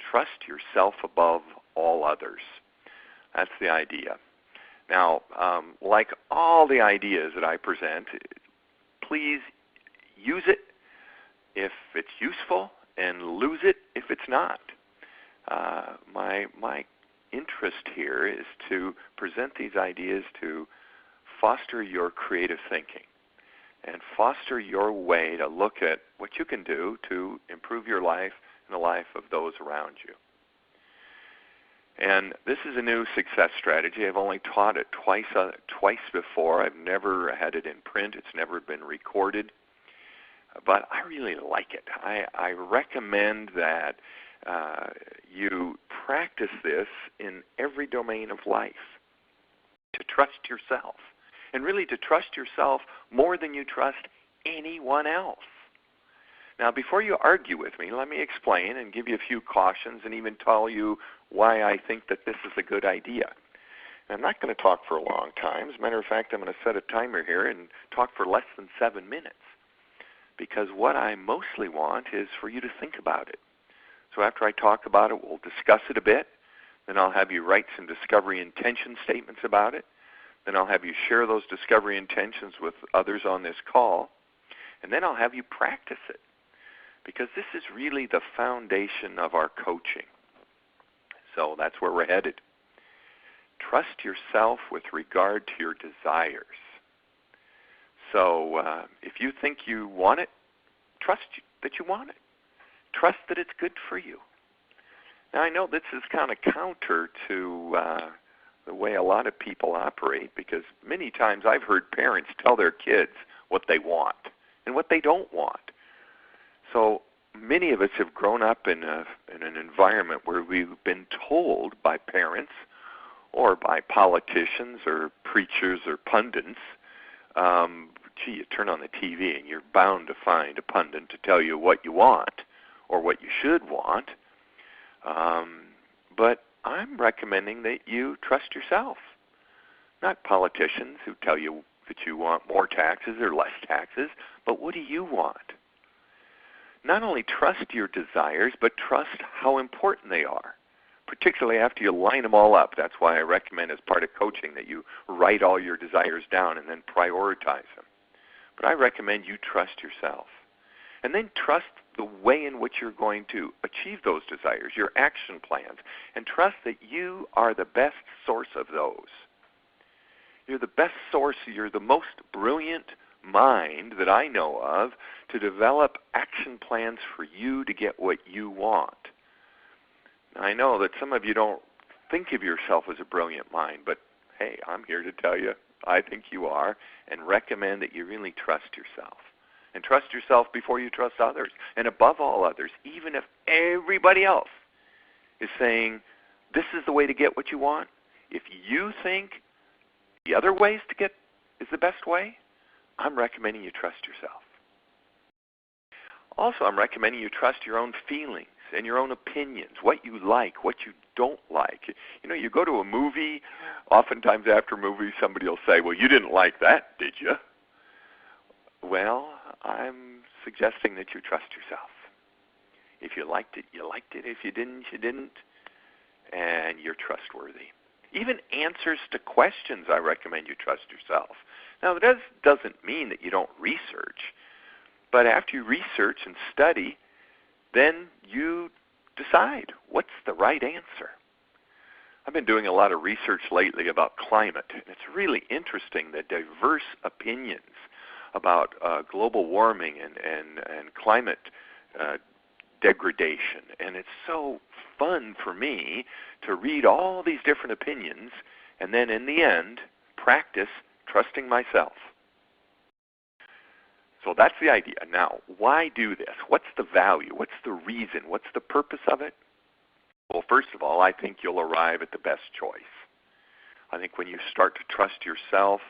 trust yourself above all others. That's the idea. Now, like all the ideas that I present, please use it if it's useful and lose it if it's not. My interest here is to present these ideas to foster your creative thinking and foster your way to look at what you can do to improve your life and the life of those around you. And this is a new success strategy. I've only taught it twice before. I've never had it in print. It's never been recorded. But I really like it. I recommend that you practice this in every domain of life, to trust yourself, and really to trust yourself more than you trust anyone else. Now, before you argue with me, let me explain and give you a few cautions and even tell you why I think that this is a good idea. And I'm not going to talk for a long time. As a matter of fact, I'm going to set a timer here and talk for less than 7 minutes, because what I mostly want is for you to think about it. So after I talk about it, we'll discuss it a bit. Then I'll have you write some discovery intention statements about it. Then I'll have you share those discovery intentions with others on this call. And then I'll have you practice it, because this is really the foundation of our coaching. So that's where we're headed. Trust yourself with regard to your desires. So if you think you want it, trust that you want it. Trust that it's good for you. Now, I know this is kind of counter to the way a lot of people operate, because many times I've heard parents tell their kids what they want and what they don't want. So many of us have grown up in an environment where we've been told by parents or by politicians or preachers or pundits, gee, you turn on the TV and you're bound to find a pundit to tell you what you want or what you should want. But I'm recommending that you trust yourself, not politicians who tell you that you want more taxes or less taxes, but what do you want? Not only trust your desires, but trust how important they are, particularly after you line them all up. That's why I recommend, as part of coaching, that you write all your desires down and then prioritize them. But I recommend you trust yourself. And then trust the way in which you're going to achieve those desires, your action plans, and trust that you are the best source of those. You're the best source, you're the most brilliant mind that I know of to develop action plans for you to get what you want. Now, I know that some of you don't think of yourself as a brilliant mind, but hey, I'm here to tell you I think you are, and recommend that you really trust yourself. And trust yourself before you trust others, and above all others, even if everybody else is saying this is the way to get what you want. If you think the other ways to get is the best way, I'm recommending you trust yourself. Also, I'm recommending you trust your own feelings and your own opinions, what you like, what you don't like. You know, you go to a movie, oftentimes after a movie somebody will say, well, you didn't like that, did you? Well, I'm suggesting that you trust yourself. If you liked it, you liked it. If you didn't, you didn't. And you're trustworthy. Even answers to questions, I recommend you trust yourself. Now, that doesn't mean that you don't research. But after you research and study, then you decide what's the right answer. I've been doing a lot of research lately about climate, and it's really interesting the diverse opinions about global warming and climate degradation. And it's so fun for me to read all these different opinions and then in the end practice trusting myself. So that's the idea. Now, why do this? What's the value? What's the reason? What's the purpose of it? Well, first of all, I think you'll arrive at the best choice. I think when you start to trust yourself,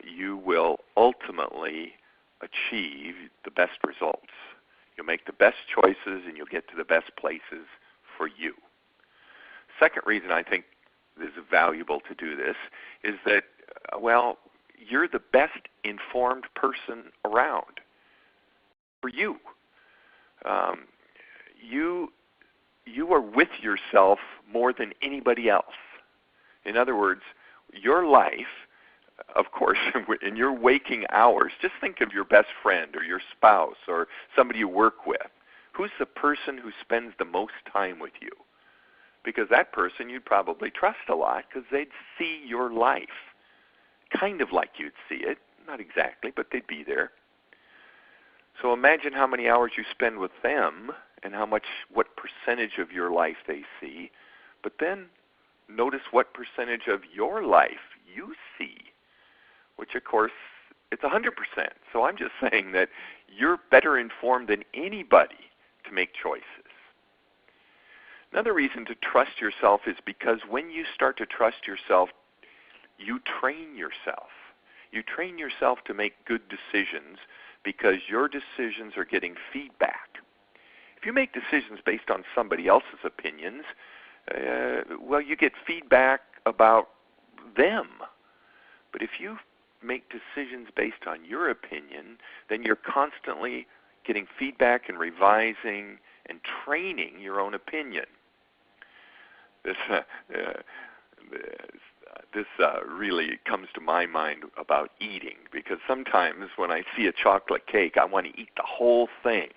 you will ultimately achieve the best results. You'll make the best choices and you'll get to the best places for you. Second reason I think it is valuable to do this is that, well, you're the best informed person around for you. you are with yourself more than anybody else. In other words, your life, of course, in your waking hours, just think of your best friend or your spouse or somebody you work with. Who's the person who spends the most time with you? Because that person you'd probably trust a lot because they'd see your life kind of like you'd see it. Not exactly, but they'd be there. So imagine how many hours you spend with them and what percentage of your life they see. But then notice what percentage of your life you see, which of course it's 100%. So I'm just saying that you're better informed than anybody to make choices. Another reason to trust yourself is because when you start to trust yourself, you train yourself. You train yourself to make good decisions because your decisions are getting feedback. If you make decisions based on somebody else's opinions, well, you get feedback about them. But if you make decisions based on your opinion, then you're constantly getting feedback and revising and training your own opinion. This really comes to my mind about eating, because sometimes when I see a chocolate cake, I want to eat the whole thing.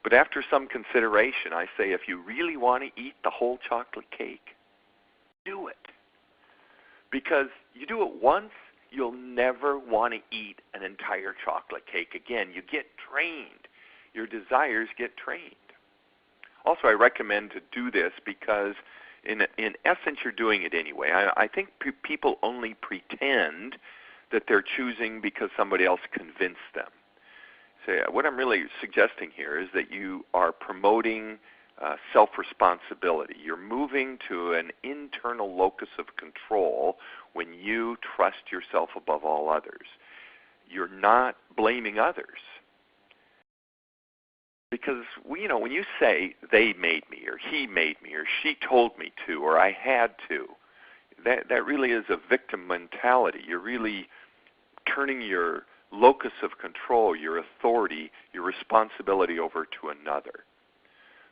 But after some consideration, I say, if you really want to eat the whole chocolate cake, do it. Because you do it once, you'll never want to eat an entire chocolate cake again. You get trained. Your desires get trained. Also, I recommend to do this because in essence, you're doing it anyway. I think people only pretend that they're choosing because somebody else convinced them. So what I'm really suggesting here is that you are promoting self-responsibility. You're moving to an internal locus of control when you trust yourself above all others. You're not blaming others. Because, when you say, they made me, or he made me, or she told me to, or I had to, that really is a victim mentality. You're really turning your locus of control, your authority, your responsibility over to another.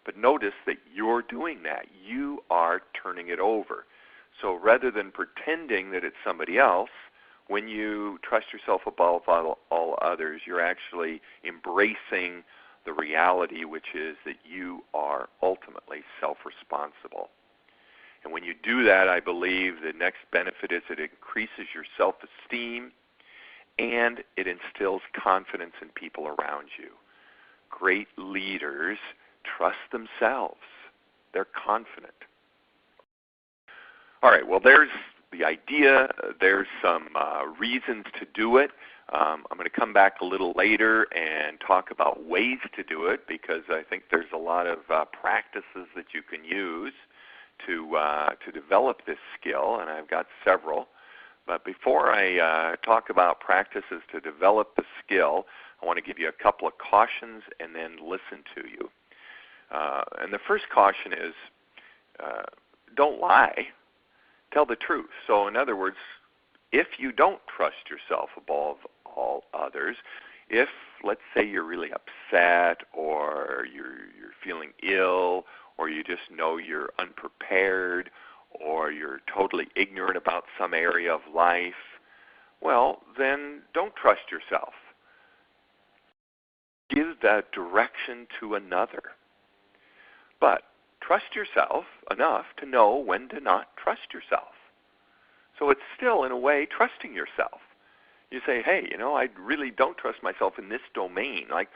But notice that you're doing that. You are turning it over. So rather than pretending that it's somebody else, when you trust yourself above all others, you're actually embracing the reality, which is that you are ultimately self-responsible. And when you do that, I believe the next benefit is it increases your self-esteem and it instills confidence in people around you. Great leaders trust themselves. They're confident. All right, well, there's the idea. There's some reasons to do it. I'm going to come back a little later and talk about ways to do it, because I think there's a lot of practices that you can use to develop this skill, and I've got several. But before I talk about practices to develop the skill, I want to give you a couple of cautions and then listen to you. And the first caution is don't lie. Tell the truth. So in other words, if you don't trust yourself above all others, if, let's say, you're really upset or you're feeling ill, or you just know you're unprepared, or you're totally ignorant about some area of life, well, then don't trust yourself. Give that direction to another. But trust yourself enough to know when to not trust yourself. So it's still, in a way, trusting yourself. You say, hey, I really don't trust myself in this domain. Like,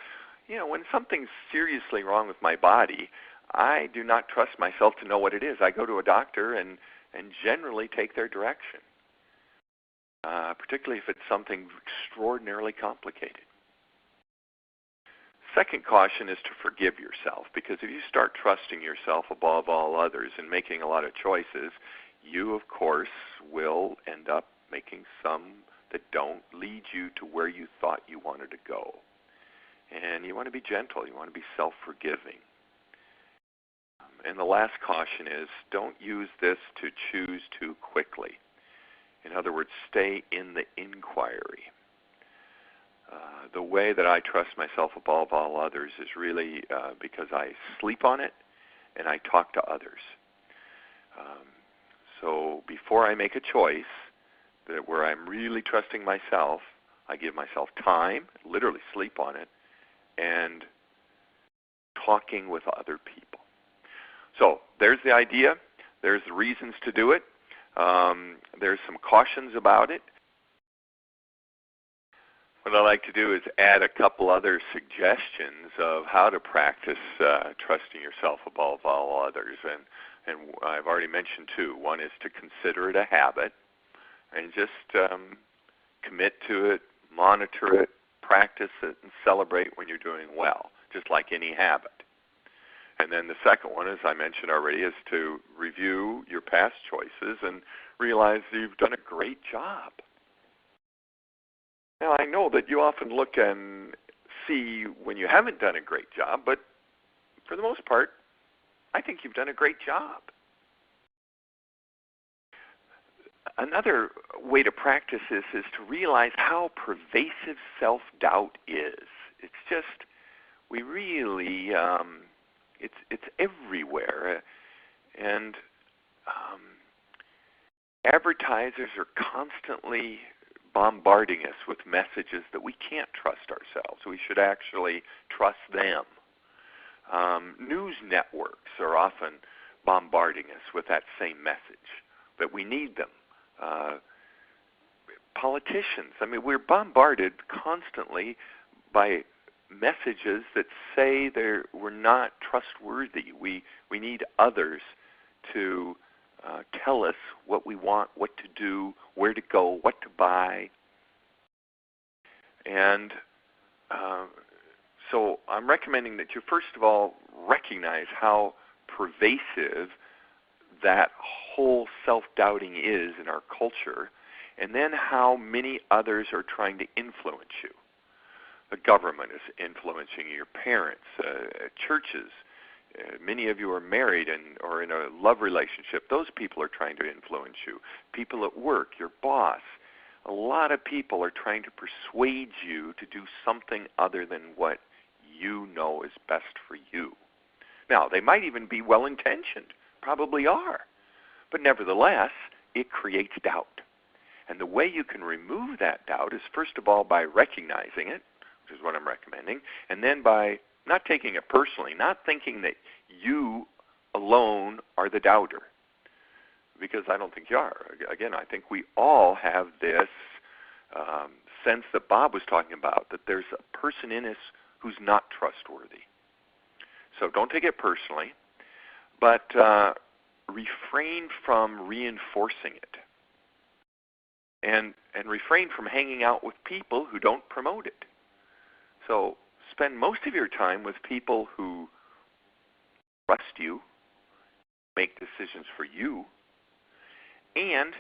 when something's seriously wrong with my body, I do not trust myself to know what it is. I go to a doctor and generally take their direction, particularly if it's something extraordinarily complicated. Second caution is to forgive yourself, because if you start trusting yourself above all others and making a lot of choices, you, of course, will end up making some that don't lead you to where you thought you wanted to go. And you want to be gentle. You want to be self-forgiving. And the last caution is don't use this to choose too quickly. In other words, stay in the inquiry. The way that I trust myself above all others is really because I sleep on it and I talk to others. So before I make a choice where I'm really trusting myself, I give myself time, literally sleep on it, and talking with other people. So there's the idea. There's the reasons to do it. There's some cautions about it. What I like to do is add a couple other suggestions of how to practice trusting yourself above all others. And I've already mentioned two. One is to consider it a habit and just commit to it, monitor it, practice it, and celebrate when you're doing well, just like any habit. And then the second one, as I mentioned already, is to review your past choices and realize that you've done a great job. Now, I know that you often look and see when you haven't done a great job, but for the most part, I think you've done a great job. Another way to practice this is to realize how pervasive self-doubt is. It's just, we really, it's everywhere. And advertisers are constantly bombarding us with messages that we can't trust ourselves. We should actually trust them. News networks are often bombarding us with that same message, that we need them. Politicians, I mean, we're bombarded constantly by messages that say we're not trustworthy. We need others to tell us what we want, what to do, where to go, what to buy. And so I'm recommending that you first of all recognize how pervasive that whole self-doubting is in our culture, and then how many others are trying to influence you. The government is influencing your parents, churches. Many of you are married or in a love relationship. Those people are trying to influence you. People at work, your boss. A lot of people are trying to persuade you to do something other than what you know is best for you. Now, they might even be well-intentioned, probably are. But nevertheless, it creates doubt. And the way you can remove that doubt is, first of all, by recognizing it, which is what I'm recommending, and then by not taking it personally, not thinking that you alone are the doubter, because I don't think you are. Again, I think we all have this sense that Bob was talking about, that there's a person in us who's not trustworthy. So don't take it personally, but refrain from reinforcing it, and refrain from hanging out with people who don't promote it. So spend most of your time with people who trust you, make decisions for you, and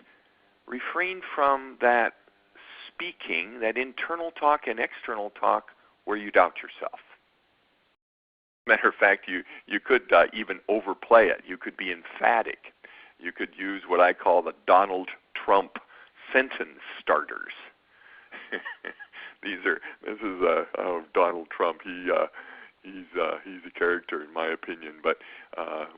refrain from that speaking, that internal talk and external talk where you doubt yourself. Matter of fact, you could even overplay it. You could be emphatic. You could use what I call the Donald Trump sentence starters. This is Donald Trump. He's a character in my opinion. But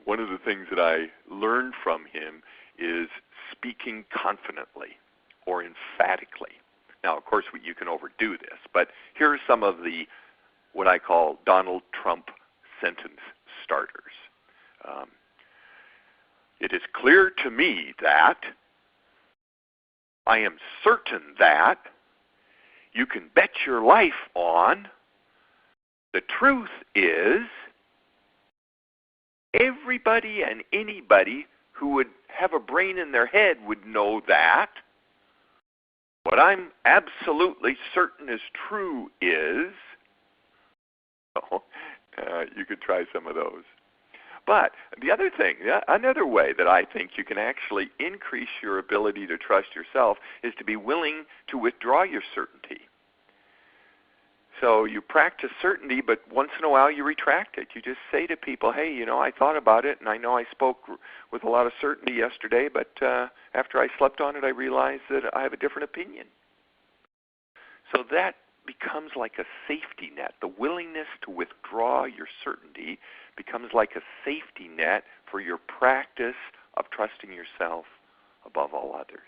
one of the things that I learned from him is speaking confidently or emphatically. Now, of course, you can overdo this, but here are some of the what I call Donald Trump sentence starters. It is clear to me that I am certain that you can bet your life on. The truth is, everybody and anybody who would have a brain in their head would know that. What I'm absolutely certain is true is, you could try some of those. But the other thing, another way that I think you can actually increase your ability to trust yourself is to be willing to withdraw your certainty. So you practice certainty, but once in a while you retract it. You just say to people, hey, I thought about it, and I know I spoke with a lot of certainty yesterday, but after I slept on it, I realized that I have a different opinion. So that becomes like a safety net. The willingness to withdraw your certainty becomes like a safety net for your practice of trusting yourself above all others.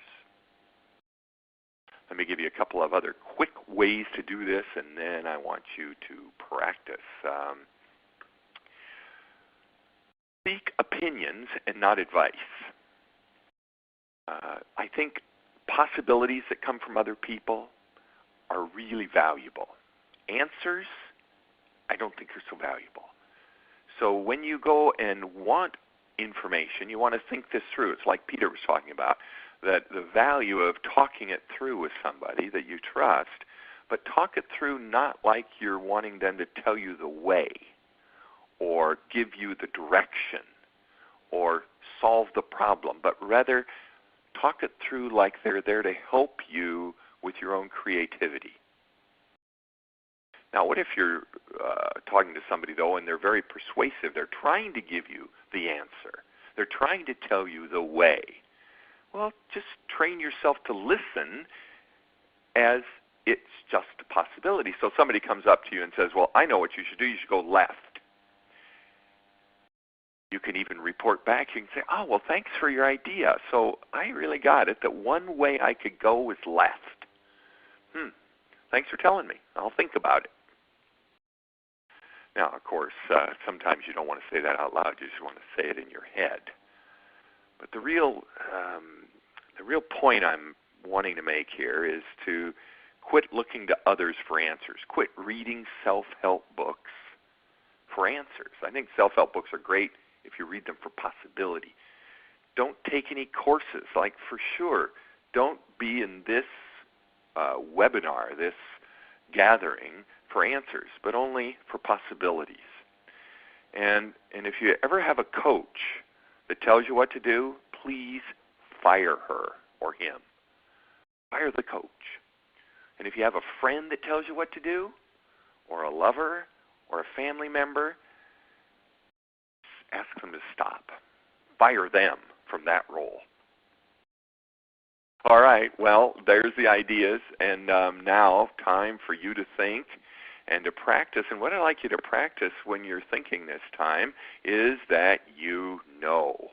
Let me give you a couple of other quick ways to do this, and then I want you to practice. Seek opinions and not advice. I think possibilities that come from other people are really valuable. Answers, I don't think are so valuable. So when you go and want information, you want to think this through. It's like Peter was talking about, that the value of talking it through with somebody that you trust, but talk it through not like you're wanting them to tell you the way or give you the direction or solve the problem, but rather talk it through like they're there to help you with your own creativity. Now, what if you're talking to somebody, though, and they're very persuasive? They're trying to give you the answer. They're trying to tell you the way. Well, just train yourself to listen as it's just a possibility. So somebody comes up to you and says, well, I know what you should do. You should go left. You can even report back. You can say, oh, well, thanks for your idea. So I really got it that one way I could go was left. Thanks for telling me. I'll think about it. Now, of course, sometimes you don't want to say that out loud. You just want to say it in your head. But the real point I'm wanting to make here is to quit looking to others for answers. Quit reading self-help books for answers. I think self-help books are great if you read them for possibility. Don't take any courses. Like, for sure, don't be in this webinar, this gathering, for answers, but only for possibilities. And if you ever have a coach that tells you what to do, please fire her or him. Fire the coach. And if you have a friend that tells you what to do, or a lover, or a family member, ask them to stop. Fire them from that role. All right, well, there's the ideas, and now time for you to think and to practice. And what I'd like you to practice when you're thinking this time is that you know.